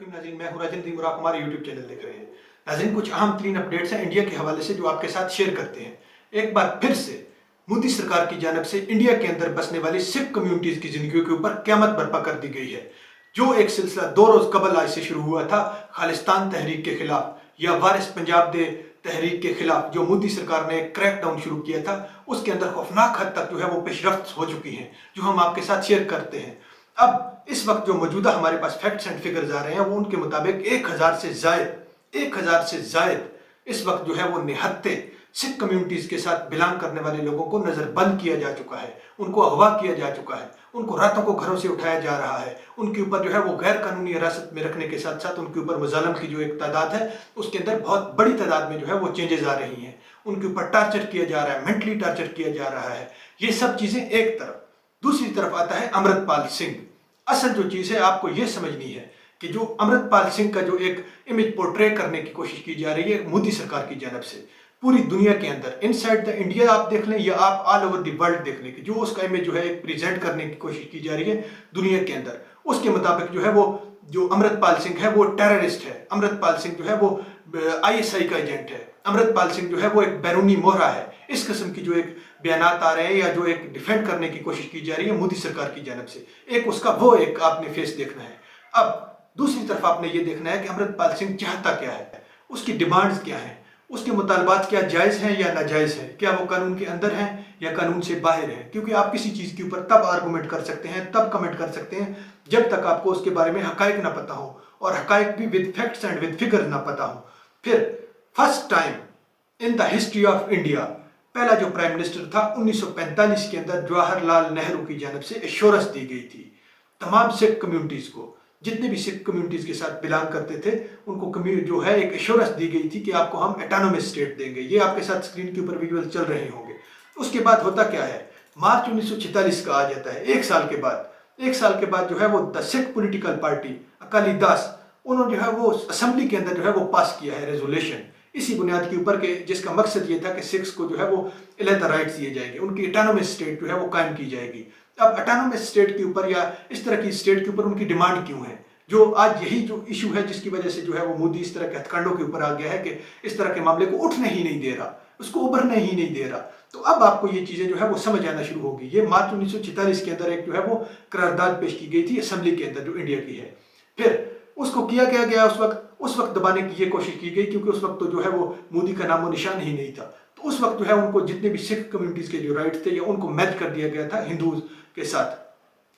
रहीम नाज़रीन, मैं हूं राजन दीम और आप हमारे यूट्यूब चैनल देख रहे हैं। नाज़रीन, कुछ अहम तरीन अपडेट्स हैं इंडिया के हवाले से जो आपके साथ शेयर करते हैं। एक बार फिर से मोदी सरकार की जानब से इंडिया के अंदर बसने वाली सिख कम्युनिटीज की जिंदगी के ऊपर क़यामत बर्पा कर दी गई है। जो एक सिलसिला 2 रोज कबल आज से शुरू हुआ था खालिस्तान तहरीक के खिलाफ या वारिस पंजाब दे तहरीक के खिलाफ, जो मोदी सरकार ने क्रैकडाउन शुरू किया था, उसके अंदर खौफनाक हद तक जो है वो पेशरफ्त हो चुकी हैं, जो हम आपके साथ शेयर करते हैं। अब इस वक्त जो मौजूदा हमारे पास फैक्ट्स एंड फिगर्स आ रहे हैं वो उनके मुताबिक 1000 से जायद इस वक्त जो है वो निहत्ते सिख कम्युनिटीज के साथ बिलोंग करने वाले लोगों को नजरबंद किया जा चुका है, उनको अगवा किया जा चुका है, उनको रातों को घरों से उठाया जा रहा है, उनके ऊपर जो है वो गैर कानूनी हिरासत में रखने के साथ साथ उनके ऊपर मुजालम की जो एक तादाद है उसके अंदर बहुत बड़ी तादाद में जो है वो चेंजेस आ रही हैं। उनके ऊपर टार्चर किया जा रहा है, मेंटली टार्चर किया जा रहा है। ये सब चीजें एक तरफ, दूसरी तरफ आता है अमृतपाल सिंह। असल जो चीज है आपको यह समझनी है कि जो अमृतपाल सिंह का जो एक इमेज पोर्ट्रे करने की कोशिश की जा रही है मोदी सरकार की जानब से पूरी दुनिया के अंदर, इनसाइड द इंडिया आप देख लें या आप ऑल ओवर द वर्ल्ड देख लें, कि जो उसका इमेज जो है एक प्रेजेंट करने की कोशिश की जा रही है दुनिया के अंदर, उसके मुताबिक जो है वो जो अमृतपाल सिंह है वो टेररिस्ट है, अमृतपाल सिंह जो है वो ISI का एजेंट है, अमृतपाल सिंह जो है वो एक बैरूनी मोहरा है। इस किस्म की जो एक बयानात आ रहे हैं या जो एक डिफेंड करने की कोशिश की जा रही है मोदी सरकार की जानब से, एक उसका वो एक आपने फेस देखना है। अब दूसरी तरफ आपने ये देखना है कि अमृतपाल सिंह चाहता क्या है, उसकी डिमांड्स क्या हैं, उसके मुतालबात क्या जायज़ हैं या नाजायज़ हैं, क्या वो कानून के अंदर हैं या कानून से बाहर हैं। क्योंकि आप किसी चीज़ के ऊपर तब आर्गूमेंट कर सकते हैं, तब कमेंट कर सकते हैं जब तक आपको उसके बारे में हकायक ना पता हो, और हकायक भी with facts and with figures ना पता हो। फिर first time in the history of India पहला जो प्राइम मिनिस्टर था 1945 के अंदर जवाहरलाल नेहरू की जानब से एश्योरेंस दी गई थी तमाम सिख कम्युनिटीज़ को, जितने भी सिख कम्युनिटीज़ के साथ बिलोंग करते थे उनको जो है एक एश्योरेंस दी गई थी कि आपको हम ऑटोनोमस स्टेट देंगे। ये आपके साथ स्क्रीन के ऊपर विजुअल चल रहे होंगे। उसके बाद होता क्या है, मार्च 1946 का आ जाता है, एक साल के बाद जो है वो the Sikh political party Akali Dal, उन्होंने जो है वो असेंबली के अंदर जो है वो पास किया है रेजोल्यूशन, इसी बुनियाद के ऊपर के जिसका मकसद ये था कि सिख्स को जो है वो अलहदा राइट्स दिए जाएंगे, उनकी ऑटोनोमस स्टेट जो है वो कायम की जाएगी। अब ऑटोनोमस स्टेट के ऊपर या इस तरह की स्टेट के ऊपर उनकी डिमांड क्यों है, जो आज यही जो इशू है जिसकी वजह से जो है वो मोदी इस तरह के हथकंडों के ऊपर आ गया है कि इस तरह के मामले को उठने ही नहीं दे रहा, उसको उभरने ही नहीं दे रहा। तो अब आपको ये चीज़ें जो है वो समझ आना शुरू होगी। ये मार्च 1946 के अंदर एक जो है वो करारदाद पेश की गई थी असेंबली के अंदर जो इंडिया की है। फिर उसको किया क्या गया, उस वक्त दबाने की ये कोशिश की गई क्योंकि उस वक्त तो जो है वो मोदी का नामो निशान ही नहीं था। तो उस वक्त जो है उनको जितने भी सिख कम्युनिटीज़ के जो राइट्स थे या उनको मैच कर दिया गया था हिंदूज के साथ,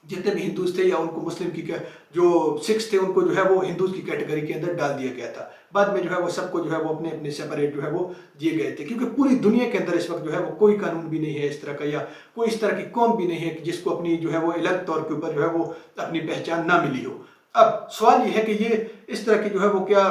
जितने भी हिंदूज थे या उनको मुस्लिम की जो सिख्स थे उनको जो है वो हिंदूज की कैटेगरी के अंदर डाल दिया गया था। बाद में जो है वो सबको जो है वो अपने अपने सेपरेट जो है वो दिए गए थे, क्योंकि पूरी दुनिया के अंदर इस वक्त जो है वो कोई कानून भी नहीं है इस तरह का, या कोई इस तरह की कौम भी नहीं है कि जिसको अपनी जो है वो अलग तौर के ऊपर जो है वो अपनी पहचान ना मिली हो। अब सवाल ये है कि ये इस तरह की जो है वो क्या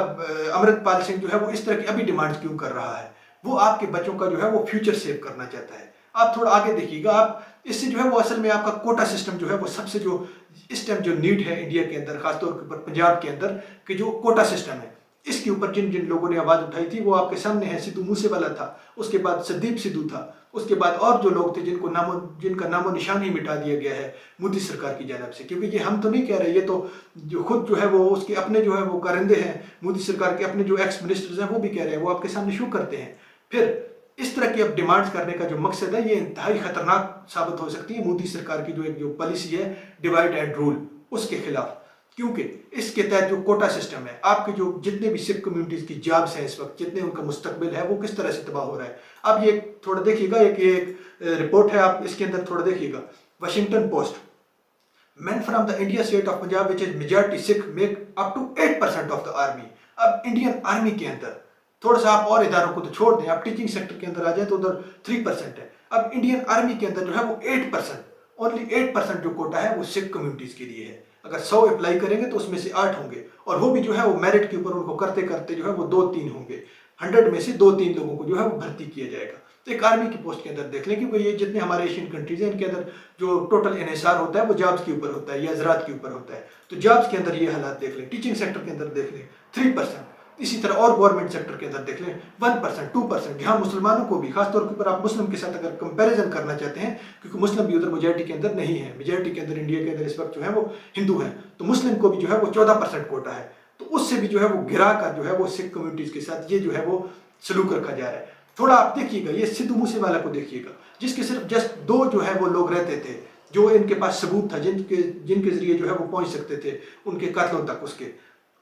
अमृतपाल सिंह जो है वो इस तरह की अभी डिमांड क्यों कर रहा है, वो आपके बच्चों का जो है वो फ्यूचर सेव करना चाहता है। आप थोड़ा आगे देखिएगा, आप इससे जो है वो असल में आपका कोटा सिस्टम जो है वो सबसे जो इस टाइम जो नीड है इंडिया के अंदर, खासतौर के ऊपर पंजाब के अंदर, कि जो कोटा सिस्टम है इसके ऊपर जिन जिन लोगों ने आवाज़ उठाई थी वो आपके सामने है। सिद्धू मूसेवाला था, उसके बाद संदीप सिद्धू था, उसके बाद और जो लोग थे जिनका नामो निशान ही मिटा दिया गया है मोदी सरकार की जानब से। क्योंकि ये हम तो नहीं कह रहे, ये तो जो खुद जो है वो उसके अपने जो है वो कारिंदे हैं मोदी सरकार के, अपने जो एक्स मिनिस्टर्स हैं वो भी कह रहे हैं, वो आपके सामने शो करते हैं। फिर इस तरह की अब डिमांड्स करने का जो मकसद है ये इंतहाई खतरनाक साबित हो सकती है मोदी सरकार की जो पॉलिसी है डिवाइड एंड रूल, उसके खिलाफ। क्योंकि इसके तहत जो कोटा सिस्टम है, आपके जो जितने भी सिख कम्युनिटीज़ की जॉब्स हैं इस वक्त, जितने उनका मुस्तकबिल है वो किस तरह से तबाह हो रहा है। अब ये थोड़ा देखिएगा, एक रिपोर्ट है, आप इसके अंदर थोड़ा देखिएगा। Washington post, men from the India state of Punjab which is majority Sikh make up to 8% of the army। अब इंडियन आर्मी के अंदर थोड़ा सा आप और इदारों को तो छोड़ दें, आप टीचिंग सेक्टर के अंदर आ जाए तो उधर 3% है। अब इंडियन आर्मी के अंदर जो है वो 8%, ओनली 8% जो कोटा है वो सिख कम्युनिटीज़ के लिए है। अगर 100 अप्लाई करेंगे तो उसमें से 8 होंगे, और वो भी जो है वो मेरिट के ऊपर उनको करते करते जो है वो 2-3 होंगे। 100 में से 2-3 लोगों को जो है वो भर्ती किया जाएगा। तो एक आर्मी की पोस्ट के अंदर देख लें, क्योंकि ये जितने हमारे एशियन कंट्रीज हैं इनके अंदर जो टोटल इन्हिसार होता है वो जॉब्स के ऊपर होता है या ज़राअत के ऊपर होता है। तो जॉब्स के अंदर ये हालात देख लें, टीचिंग सेक्टर के अंदर देख लें 3%, इसी तरह और गवर्नमेंट सेक्टर के अंदर देख लें 1%, 2%। यहाँ मुसलमानों को भी, खासतौर के ऊपर आप मुस्लिम के साथ अगर कंपैरिजन करना चाहते हैं, क्योंकि मुस्लिम भी उधर मेजॉरिटी के अंदर नहीं है, मेजॉरिटी के अंदर इंडिया के अंदर इस वक्त जो है वो हिंदू हैं, तो मुस्लिम को भी जो है वो 14% कोटा है। तो उससे भी जो है वो गिरा कर जो है वो सिख कम्युनिटीज के साथ ये जो है वो सलूक रखा जा रहा है। थोड़ा आप देखिएगा, ये सिद्धू मूसेवाला को देखिएगा, जिसके सिर्फ जस्ट 2 जो है वो लोग रहते थे जो इनके पास सबूत था, जिनके जिनके जरिए जो है वो पहुंच सकते थे उनके कत्लों तक,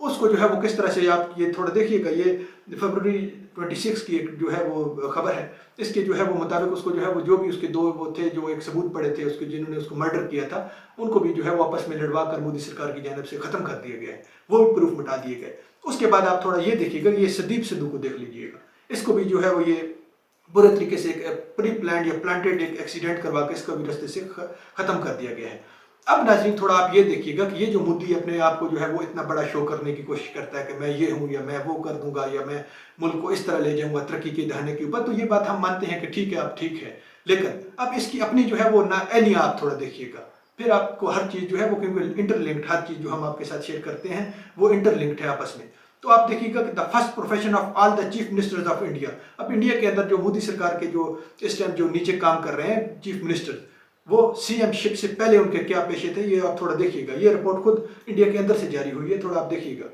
उसको जो है वो किस तरह से, आप ये थोड़ा देखिएगा, ये फरवरी 26 की एक जो है वो खबर है, इसके जो है वो मुताबिक उसको जो है वो जो भी उसके 2 वो थे जो एक सबूत पड़े थे उसके, जिन्होंने उसको मर्डर किया था, उनको भी जो है वो आपस में लड़वा कर मोदी सरकार की जानिब से खत्म कर दिया गया है, वो भी प्रूफ मिटा दिए गए। उसके बाद आप थोड़ा ये देखिएगा, ये संदीप सिद्धू को देख लीजिएगा, इसको भी जो है वो ये बुरे तरीके से एक प्री प्लान या प्लांटेड एक एक्सीडेंट करवा के इसको भी रास्ते से खत्म कर दिया गया है। अब नाज़रीन थोड़ा आप ये देखिएगा कि ये जो मोदी अपने आप को जो है वो इतना बड़ा शो करने की कोशिश करता है कि मैं ये हूँ या मैं वो कर दूंगा या मैं मुल्क को इस तरह ले जाऊंगा तरक्की के दहाने के ऊपर, तो ये बात हम मानते हैं कि ठीक है, आप ठीक है, लेकिन अब इसकी अपनी जो है वो ना एलियां आप थोड़ा देखिएगा, फिर आपको हर चीज़ जो है वो, क्योंकि इंटरलिंक्ड, हर चीज़ जो हम आपके साथ शेयर करते हैं वो इंटरलिंक्ड है आपस में। तो आप देखिएगा कि the first profession of all the chief ministers of India, अब इंडिया के अंदर जो मोदी सरकार के जो इस टाइम जो नीचे काम कर रहे हैं चीफ मिनिस्टर, वो सीएम शिप से पहले उनके क्या पेशे थे, ये आप थोड़ा देखिएगा। ये रिपोर्ट खुद इंडिया के अंदर से जारी हुई है, थोड़ा आप देखिएगा।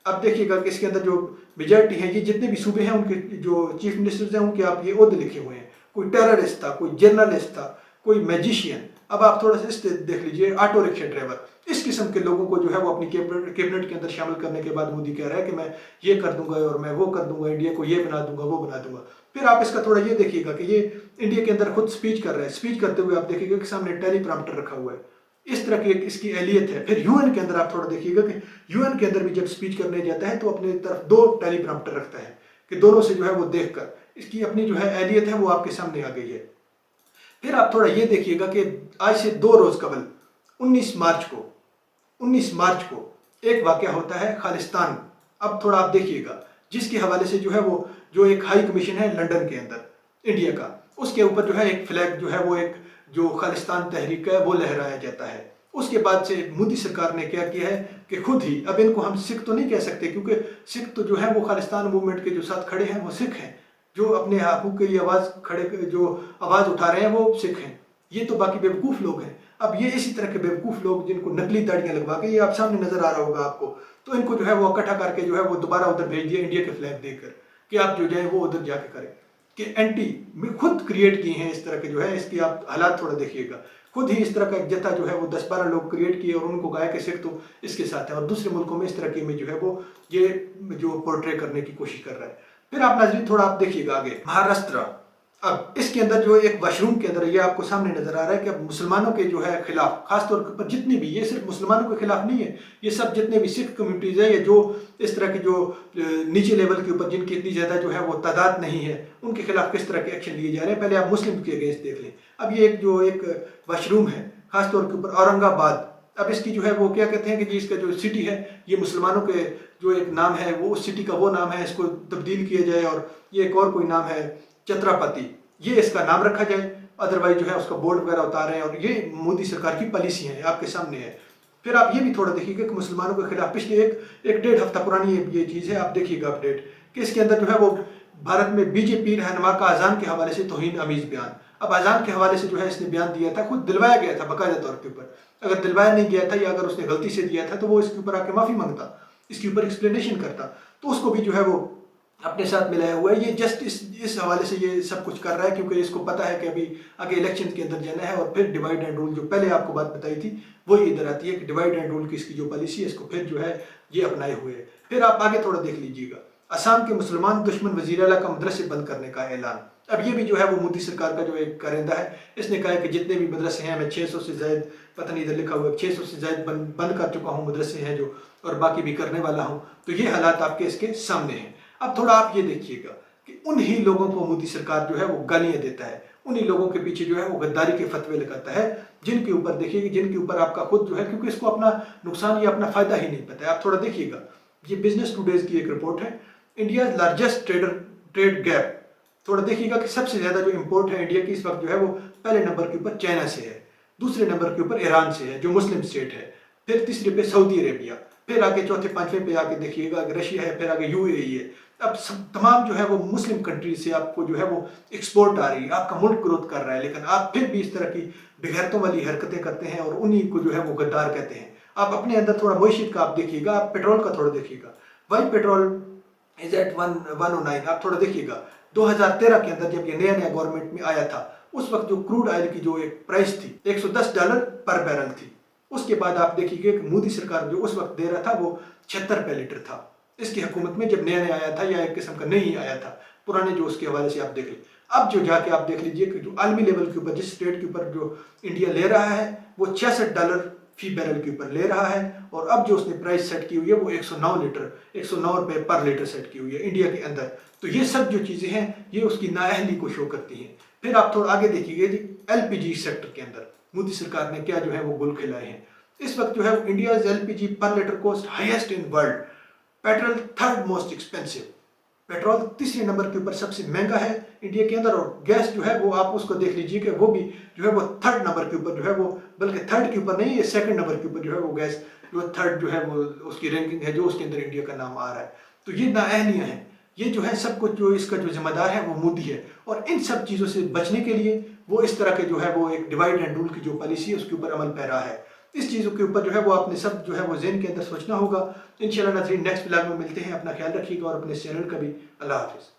अब देखिएगा कि इसके अंदर जो मेजॉरिटी है, ये जितने भी सूबे हैं उनके जो चीफ मिनिस्टर्स हैं उनके आप ये ओहदे लिखे हुए हैं। कोई टेररिस्ट था, कोई जर्नलिस्ट था, कोई मैजिशियन, अब आप थोड़ा सा इस देख लीजिए, ऑटो रिक्शा ड्राइवर, इस किस्म के लोगों को जो है वो अपनी कैबिनेट के अंदर शामिल करने के बाद मोदी कह रहा है कि मैं ये कर दूंगा और मैं वो कर दूंगा, इंडिया को ये बना दूंगा, वो बना दूंगा। फिर आप इसका थोड़ा ये देखिएगा कि ये इंडिया के अंदर खुद स्पीच कर रहा है, स्पीच करते हुए आप देखिएगा कि सामने टेलीप्रॉम्प्टर रखा हुआ है, इस तरह की एक इसकी एहलियत है। फिर यूएन के अंदर आप थोड़ा देखिएगा कि यूएन के अंदर भी जब स्पीच करने जाता है तो अपने तरफ 2 टेलीप्रॉम्प्टर रखता है कि दोनों से जो है वो देखकर इसकी अपनी जो है एहलियत है वो आपके सामने आ गई है। फिर आप थोड़ा ये देखिएगा कि आज से 2 रोज कबल 19 मार्च को एक वाकया होता है खालिस्तान, अब थोड़ा आप देखिएगा, जिसके हवाले से जो है वो जो एक हाई कमीशन है लंदन के अंदर इंडिया का, उसके ऊपर जो है एक फ्लैग जो है वो एक जो खालिस्तान तहरीक है वो लहराया जाता है। उसके बाद से मोदी सरकार ने क्या किया है कि खुद ही, अब इनको हम सिख तो नहीं कह सकते क्योंकि सिख तो जो है वो खालिस्तान मूवमेंट के जो साथ खड़े हैं वो सिख हैं, जो अपने हकूक़ के लिए आवाज़ उठा रहे हैं वो सिख हैं, ये तो बाकी बेवकूफ़ लोग हैं। अब ये इसी तरह के बेवकूफ़ लोग जिनको नकली दाढ़ियाँ लगवा के, ये आप सामने नज़र आ रहा होगा आपको, तो इनको जो है वो इकट्ठा करके जो है वो दोबारा उधर भेज दिया इंडिया के फ्लैग देकर कि आप जो जाए वो उधर जाके करें, कि एंटी खुद क्रिएट किए हैं इस तरह के जो है, इसकी आप हालात थोड़ा देखिएगा। खुद ही इस तरह का एक जत्था जो है वो 10-12 लोग क्रिएट किए और उनको कहा कि सिख तो इसके साथ है, और दूसरे मुल्कों में इस तरह की इमेज जो है वो ये जो पोर्ट्रे करने की कोशिश कर रहा है। फिर आप नाज़रीन थोड़ा आप देखिएगा आगे महाराष्ट्र, अब इसके अंदर जो एक वॉशरूम के अंदर ये आपको सामने नजर आ रहा है कि अब मुसलमानों के जो है खिलाफ, खासतौर पर जितने भी, ये सिर्फ मुसलमानों के खिलाफ नहीं है, ये सब जितने भी सिख कम्युनिटीज़ है या जो इस तरह के जो नीचे लेवल के ऊपर जिनकी इतनी ज़्यादा जो है वो तादाद नहीं है, उनके खिलाफ किस तरह के एक्शन लिए जा रहे हैं। पहले आप मुस्लिम के अगेंस्ट देख लें। अब ये एक वॉशरूम है खासतौर के ऊपर औरंगाबाद, अब इसकी जो है वो क्या कहते हैं कि जी इसका जो सिटी है ये मुसलमानों के जो एक नाम है वो उस सिटी का वो नाम है, इसको तब्दील किया जाए और ये एक और कोई नाम है छत्रपति, ये इसका नाम रखा जाए, अदरवाइज जो है उसका बोर्ड वगैरह उतार रहे हैं, और ये मोदी सरकार की पॉलिसी है, आपके सामने है। फिर आप ये भी थोड़ा देखिएगा कि मुसलमानों के खिलाफ पिछले एक 1.5 हफ्ता पुरानी ये चीज़ है, आप देखिएगा अपडेट कि इसके अंदर जो है वो भारत में बीजेपी रहनुमा का अजान के हवाले से तौहीन अमीज बयान, अब अजान के हवाले से जो है इसने बयान दिया था, खुद दिलवाया गया था बाकायदा तौर के ऊपर, अगर दिलवाया नहीं गया था या अगर उसने गलती से दिया था तो वो इसके ऊपर आके माफ़ी मांगता, इसके ऊपर एक्सप्लेनेशन करता, तो उसको भी जो है वो अपने साथ मिलाया हुआ है। ये जस्ट इस हवाले से ये सब कुछ कर रहा है क्योंकि इसको पता है कि अभी आगे इलेक्शन के अंदर जाना है, और फिर डिवाइड एंड रूल जो पहले आपको बात बताई थी वो इधर आती है कि डिवाइड एंड रूल की इसकी जो पॉलिसी है इसको फिर जो है ये अपनाए हुए है। फिर आप आगे थोड़ा देख लीजिएगा, असम के मुसलमान दुश्मन वज़ीर आला का मदरसे बंद करने का ऐलान, अब ये भी जो है वो मोदी सरकार का जो एक कारिंदा है, इसने कहा है कि जितने भी मदरसे हैं, मैं 600 से ज़ायद, पता नहीं इधर लिखा हुआ है 600 से ज़ायद बंद कर चुका हूँ मदरसे हैं जो, और बाकी भी करने वाला हूँ। तो ये हालात आपके इसके सामने हैं। अब थोड़ा आप ये देखिएगा कि उन्हीं लोगों को मोदी सरकार जो है वो गालियाँ देता है, उन्हीं लोगों के पीछे जो है वो गद्दारी के फतवे लगाता है, जिनके ऊपर देखिएगा, जिनके ऊपर आपका खुद जो है, क्योंकि इसको अपना नुकसान या अपना फ़ायदा ही नहीं पता है। आप थोड़ा देखिएगा, ये बिजनेस टुडेज की एक रिपोर्ट है, इंडिया लार्जेस्ट ट्रेड गैप, थोड़ा देखिएगा कि सबसे ज़्यादा जो इम्पोर्ट है इंडिया की इस वक्त जो है वो पहले नंबर के ऊपर चाइना से है, दूसरे नंबर के ऊपर ईरान से है जो मुस्लिम स्टेट है, फिर तीसरे पे सऊदी अरेबिया, फिर आगे चौथे पांचवें पे आके देखिएगा रशिया है, फिर आगे यूएई है। अब तमाम जो है वो मुस्लिम कंट्रीज से आपको जो है वो एक्सपोर्ट आ रही है, आपका मुल्क ग्रोथ कर रहा है, लेकिन आप फिर भी इस तरह की बेगैरतों वाली हरकतें करते हैं और उन्हीं को जो है वो गद्दार कहते हैं। आप अपने अंदर थोड़ा मईशत का आप देखिएगा, आप पेट्रोल का थोड़ा देखिएगा। वही पेट्रोल इज एट 109, आप थोड़ा देखिएगा 2013 के अंदर जब ये नया नया गवर्नमेंट में आया था, उस वक्त जो क्रूड ऑयल की जो एक प्राइस थी $110 पर बैरल थी। उसके बाद आप देखिए कि मोदी सरकार जो उस वक्त दे रहा था वो 76 रुपये लीटर था। इसकी हुकूमत में जब नया नया आया था, या एक किस्म का नहीं आया था, पुराने जो उसके हवाले से आप देख लें। अब जो जाके आप देख लीजिए कि जो आलमी लेवल के ऊपर जिस रेट के ऊपर जो इंडिया ले रहा है वो $66 फी बैरल के ऊपर ले रहा है। और अब जो उसने प्राइस सेट की हुई है वो 109 रुपये पर लीटर सेट की हुई है इंडिया के अंदर। तो ये सब जो चीज़ें हैं ये उसकी नाअहली को शो करती हैं। फिर आप थोड़ा आगे देखिए जी, LPG सेक्टर के अंदर मोदी सरकार ने क्या जो है वो गुल खिलाए हैं। इस वक्त जो है इंडिया LPG पर litre cost highest in world, petrol third most expensive, petrol तीसरे नंबर के ऊपर सबसे महंगा है इंडिया के अंदर। और गैस जो है वो आप उसको देख लीजिए कि वो भी जो है वो थर्ड नंबर के ऊपर जो है वो, बल्कि थर्ड के ऊपर नहीं, ये सेकंड नंबर के ऊपर जो है वो गैस जो थर्ड जो है वो उसकी रैंकिंग है, जो उसके अंदर इंडिया का नाम आ रहा है। तो ये नाअहलियाँ हैं, ये जो है सब कुछ जो इसका जो जिम्मेदार है वो मोदी है। और इन सब चीज़ों से बचने के लिए वो इस तरह के जो है वो एक डिवाइड एंड रूल की जो पॉलिसी है उसके ऊपर अमल पैरा है। इस चीज़ों के ऊपर जो है वो आपने सब जो है वो ज़हन के अंदर सोचना होगा। इंशाल्लाह नाज़रीन नेक्स्ट व्लॉग में मिलते हैं, अपना ख्याल रखिएगा और अपने चैनल का भी। अल्लाह हाफिज़।